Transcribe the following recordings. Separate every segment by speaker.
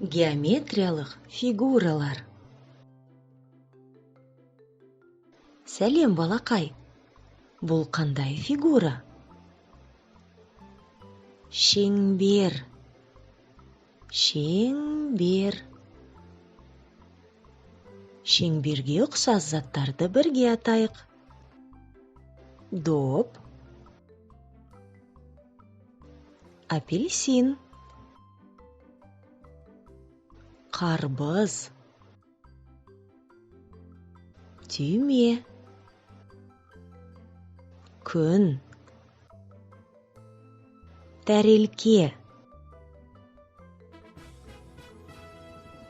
Speaker 1: Геометриялық фигуралар. Сәлем, балақай. Бұл қандай фигура? Шеңбер. Шеңбер. Шеңберге ұқсас заттарды бірге атайық. Доп. Апельсин. Қарбыз. Түйме. Күн. Тәрелке.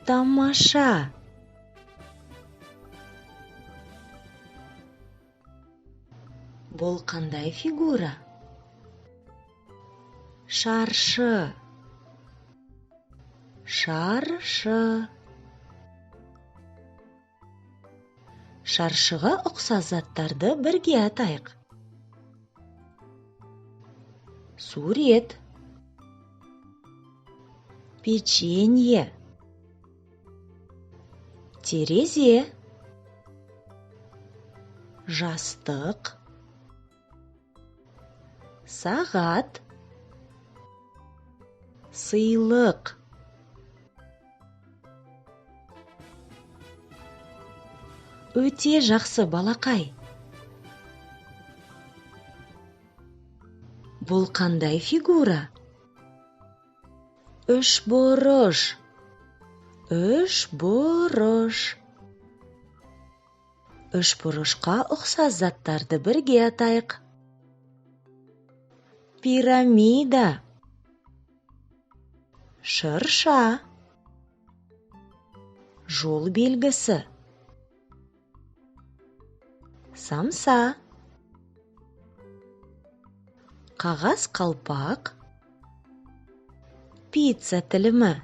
Speaker 1: Тамаша. Бұл қандай фигура? Шаршы. Шаршы. Шаршыға ұқсас заттарды бірге атайық. Сурет. Печенье. Терезе. Жастық. Сағат. Сыйлық. Өте жақсы, балақай. Бұл қандай фигура? Үшбұрыш. Үшбұрыш. Үшбұрышқа ұқсас заттарды бірге атайық. Пирамида. Шырша. Жол белгісі. Самса. Қағаз қалпақ. Пицца тілімі.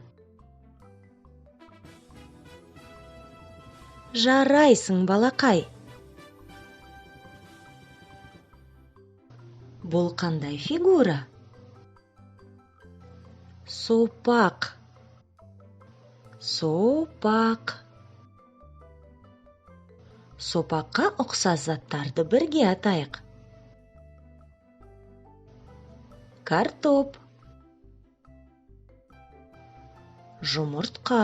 Speaker 1: Жарайсың, балақай. Бұл қандай фигура? Сопақ. Сопақ. Сопаққа ұқсас заттарды бірге атайық. Картоп. Жұмыртқа.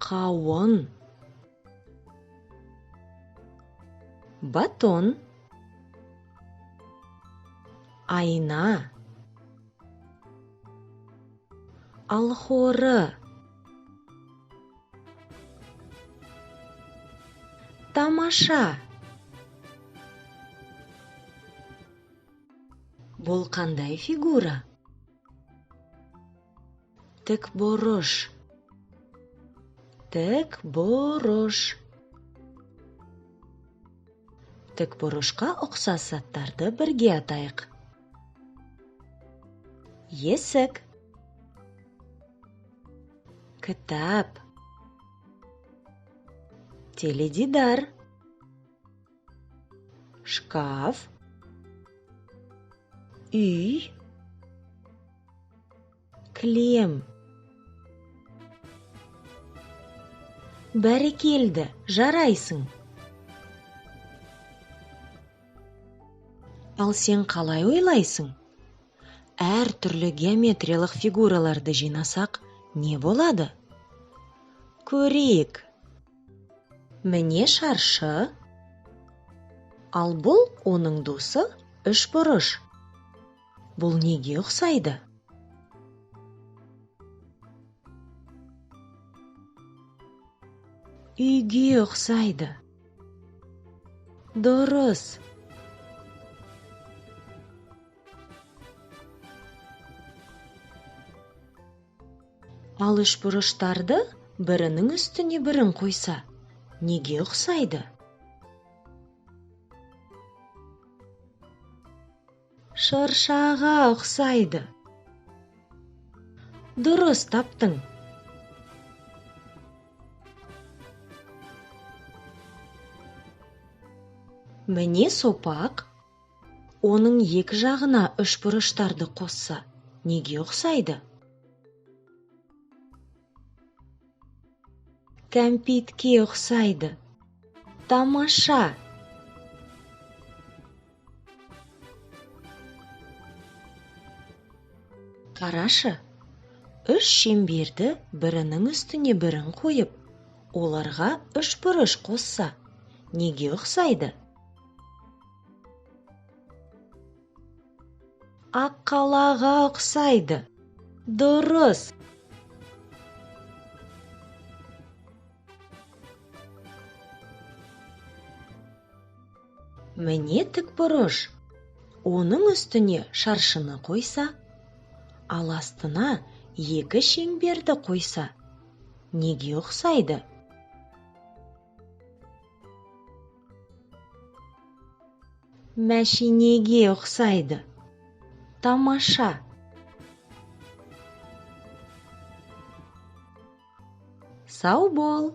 Speaker 1: Қауын. Батон. Айна. Алхоры. Тамаша. Бұл қандай фигура? Тікбұрыш. Тікбұрыш. Тікбұрышқа ұқсас заттарды бірге атайық. Есік. Кітап. Теледидар. Шкаф. Үй. Кілем. Бәрекелді, жарайсың. Ал сен қалай ойлайсың? Әр түрлі геометриялық фигураларды жинасақ, не болады? Көрейік. Міне шаршы. Ал бұл оның досы үшбұрыш. Бұл неге ұқсайды? Үйге ұқсайды. Дұрыс. Ал үшбұрыштарды бірінің үстіне бірін қойса, неге ұқсайды? Шыршаға ұқсайды. Дұрыс таптың. Міне сопақ, оның екі жағына үшбұрыштарды қосса, неге ұқсайды? Кәмпитке ұқсайды. Тамаша. Қарашы, үш шеңберді бірінің үстіне бірін қойып, оларға үш бұрыш қосса, неге ұқсайды? Ақ қалаға ұқсайды. Дұрыс. Міне тікбұрыш. Оның үстіне шаршыны қойса, ал астына екі шеңберді қойса, неге ұқсайды? Мәшинеге ұқсайды. Тамаша. Сау бол!